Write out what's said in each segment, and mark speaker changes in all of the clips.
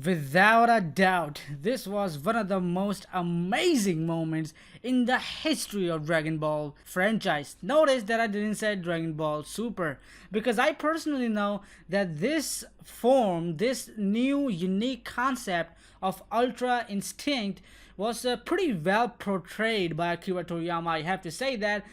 Speaker 1: Without a doubt, this was one of the most amazing moments in the history of Dragon Ball franchise. Notice that I didn't say Dragon Ball Super because I personally know that this form, this new unique concept of Ultra Instinct was pretty well portrayed by Akira Toriyama. I have to say that.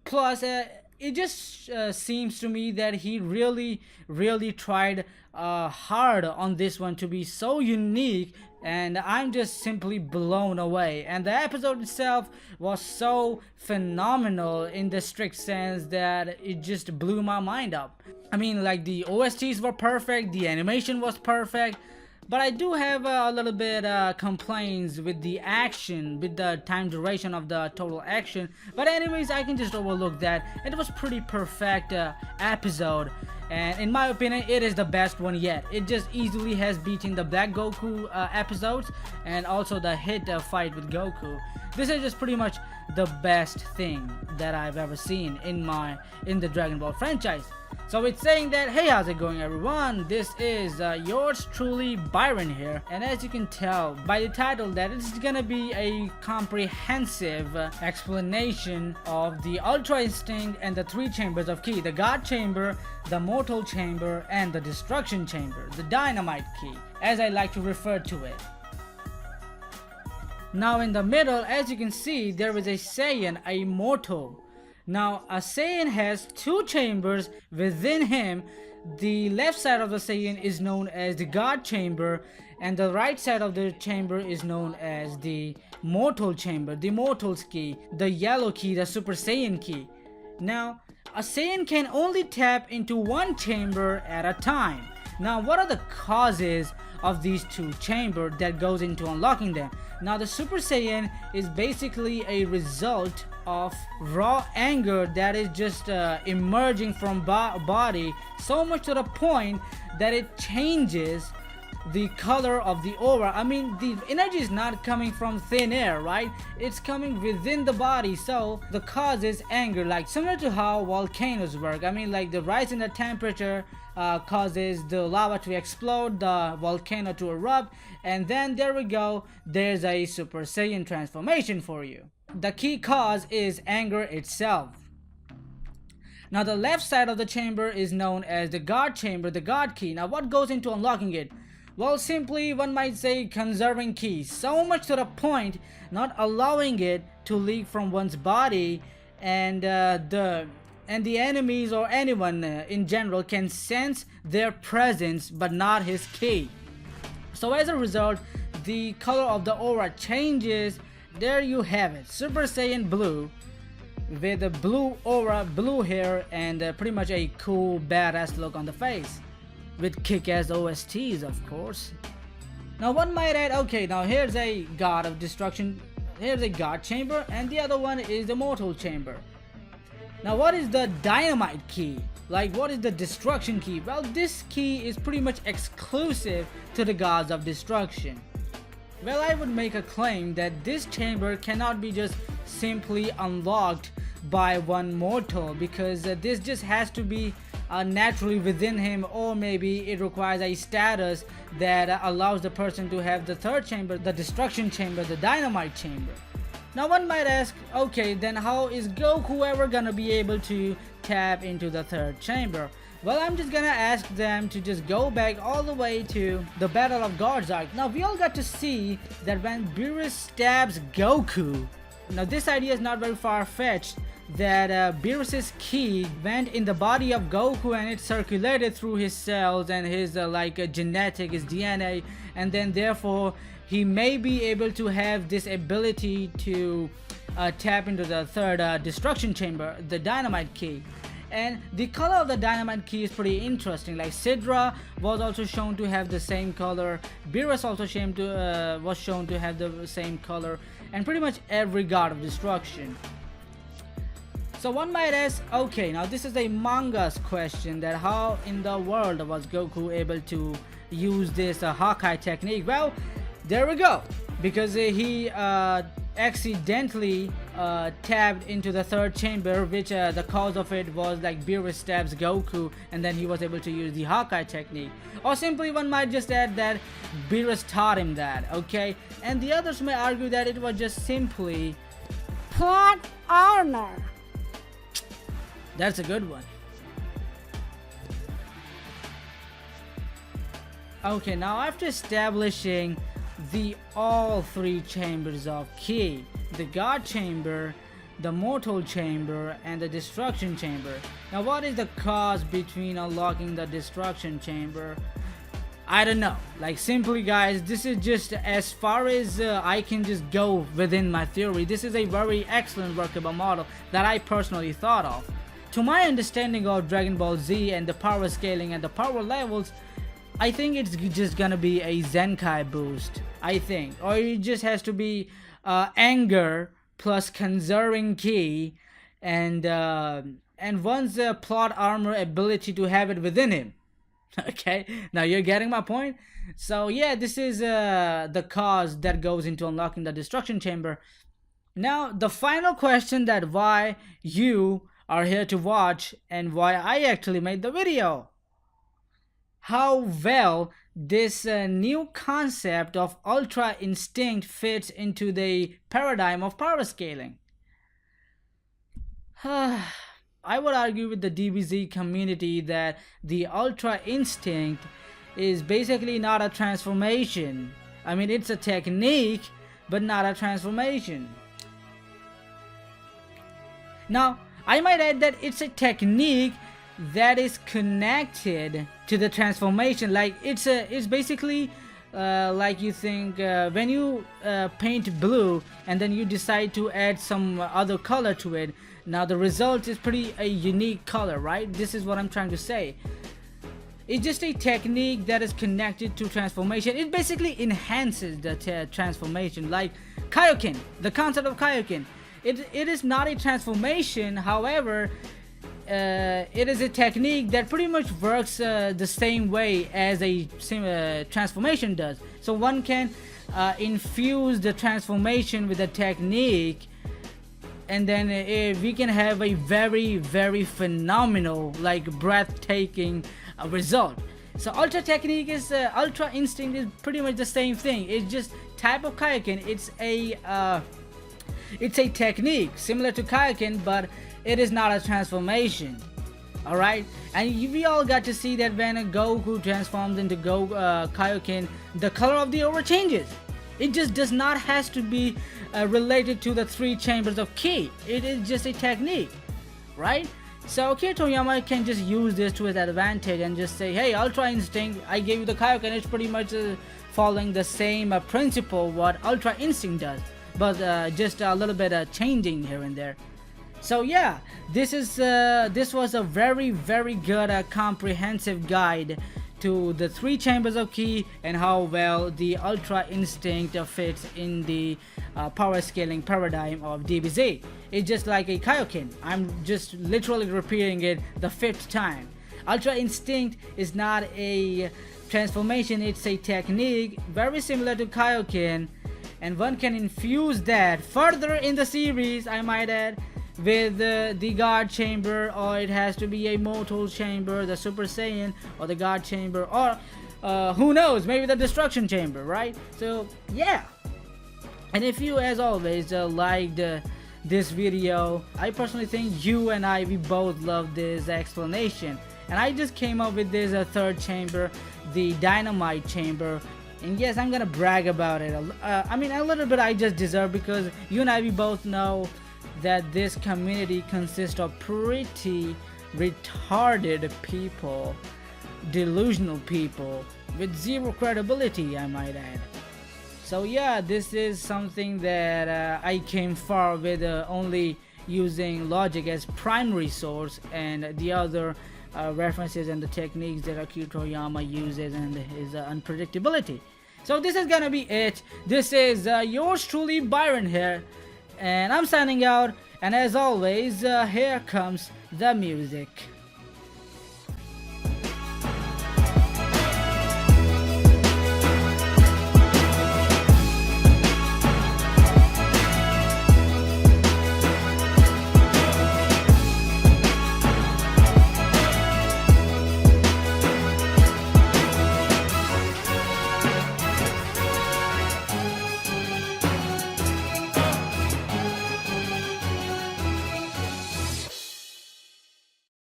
Speaker 1: Plus, it just seems to me that he really tried hard on this one to be so unique, and I'm just simply blown away. And the episode itself was so phenomenal in the strict sense that it just blew my mind up. I mean, like, the OSTs were perfect, the animation was perfect, but I do have a little bit complaints with the action, with the time duration of the total action. But anyways, I can just overlook that. It was pretty perfect episode, and in my opinion, it is the best one yet. It just easily has beaten the Black Goku episodes and also the hit fight with Goku. This is just pretty much the best thing that I've ever seen in the Dragon Ball franchise. So it's saying that, hey, how's it going, everyone? This is yours truly, Byron here. And as you can tell by the title, that it's gonna be a comprehensive explanation of the Ultra Instinct and the three chambers of Ki: the God Chamber, the Mortal Chamber, and the Destruction Chamber, the Dynamite Key, as I like to refer to it. Now in the middle, as you can see, there is a Saiyan, a Mortal. Now, a Saiyan has two chambers within him. The left side of the Saiyan is known as the God Chamber, and the right side of the chamber is known as the Mortal Chamber, the Mortal's Key, the Yellow Key, the Super Saiyan Key. Now, a Saiyan can only tap into one chamber at a time. Now, what are the causes of these two chambers that goes into unlocking them? Now, the Super Saiyan is basically a result of raw anger that is just emerging from body, so much to the point that it changes the color of the aura. I mean, the energy is not coming from thin air, right? It's coming within the body, so the cause is anger, like similar to how volcanoes work. I mean, like, the rise in the temperature causes the lava to explode, the volcano to erupt, and then there we go, there's a Super Saiyan transformation for you. The key cause is anger itself. Now, the left side of the chamber is known as the God Chamber, the God Key. Now, what goes into unlocking it? Well, simply, one might say, conserving Ki, so much to the point not allowing it to leak from one's body, and the enemies or anyone in general can sense their presence but not his Ki. So as a result, the color of the aura changes. There you have it, Super Saiyan Blue, with a blue aura, blue hair, and pretty much a cool, badass look on the face, with kick-ass OSTs, of course. Now, one might add, okay, now here's a God of Destruction, here's a God Chamber, and the other one is the Mortal Chamber. Now, what is the Dynamite Key? Like, what is the Destruction Key? Well, this key is pretty much exclusive to the Gods of Destruction. Well, I would make a claim that this chamber cannot be just simply unlocked by one mortal, because this just has to be naturally within him, or maybe it requires a status that allows the person to have the third chamber, the Destruction Chamber, the Dynamite Chamber. Now, one might ask, okay, then how is Goku ever gonna be able to tap into the third chamber? Well, I'm just gonna ask them to just go back all the way to the Battle of God's Arc. Now, we all got to see that when Beerus stabs Goku, now this idea is not very far-fetched, that Beerus's Ki went in the body of Goku and it circulated through his cells and his genetic, his DNA, and then therefore he may be able to have this ability to tap into the third Destruction Chamber, the Dynamite Key. And the color of the Dynamite Key is pretty interesting. Like, Sidra was also shown to have the same color, Beerus also was shown to have the same color, and pretty much every God of Destruction. So one might ask, okay, now this is a manga's question, that how in the world was Goku able to use this Hawkeye technique? Well, there we go, because he accidentally tapped into the third chamber, which the cause of it was like Beerus stabs Goku, and then he was able to use the Hawkeye technique. Or simply one might just add that Beerus taught him that, okay? And the others may argue that it was just simply
Speaker 2: plot armor.
Speaker 1: That's a good one. Okay, now after establishing the all three chambers of Ki, the God Chamber, the Mortal Chamber, and the Destruction Chamber. Now what is the cause between unlocking the Destruction Chamber? I don't know. Like, simply guys, this is just as far as I can just go within my theory. This is a very excellent workable model that I personally thought of. To my understanding of Dragon Ball Z and the power scaling and the power levels, I think it's just gonna be a Zenkai boost, I think. Or it just has to be anger plus conserving Ki and one's plot armor ability to have it within him. Okay, now you're getting my point? So yeah, this is the cause that goes into unlocking the Destruction Chamber. Now the final question, that why you are here to watch and why I actually made the video. How well this new concept of Ultra Instinct fits into the paradigm of power scaling. I would argue with the DBZ community that the Ultra Instinct is basically not a transformation. I mean, it's a technique, but not a transformation. Now, I might add that it's a technique that is connected to the transformation. Like, it's basically like you think when you paint blue and then you decide to add some other color to it. Now the result is pretty a unique color, right? This is what I'm trying to say. It's just a technique that is connected to transformation. It basically enhances the transformation. Like Kaioken, the concept of Kaioken. It is not a transformation, however, it is a technique that pretty much works the same way as a transformation does. So one can infuse the transformation with a technique, and then we can have a very, very phenomenal, like breathtaking result. So Ultra Technique is Ultra Instinct is pretty much the same thing. It's just type of Kaioken. It's a technique similar to Kaioken, but it is not a transformation. Alright, and we all got to see that when Goku transforms into Kaioken, the color of the aura changes. It just does not has to be related to the three chambers of Ki. It is just a technique, right? So Akira Toriyama can just use this to his advantage and just say, hey, Ultra Instinct, I gave you the Kaioken. It's pretty much following the same principle what Ultra Instinct does, but just a little bit changing here and there. So yeah, this was a very, very good comprehensive guide to the three chambers of Ki and how well the Ultra Instinct fits in the power scaling paradigm of DBZ. It's just like a Kaioken. I'm just literally repeating it the 5th time. Ultra Instinct is not a transformation, it's a technique very similar to Kaioken, and one can infuse that further in the series, I might add, with the God Chamber, or it has to be a Mortal Chamber, the Super Saiyan, or the God Chamber, or who knows, maybe the Destruction Chamber, right? So yeah, and if you, as always, liked this video, I personally think you and I, we both love this explanation, and I just came up with this third chamber, the Dynamite Chamber. And yes, I'm gonna brag about it. I mean, a little bit I just deserve, because you and I, we both know that this community consists of pretty retarded people, delusional people with zero credibility, I might add. So yeah, this is something that I came far with only using logic as primary source, and the other references and the techniques that Akira Toriyama uses and his unpredictability. So this is gonna be it. This is yours truly, Byron here, and I'm signing out, and as always, here comes the music.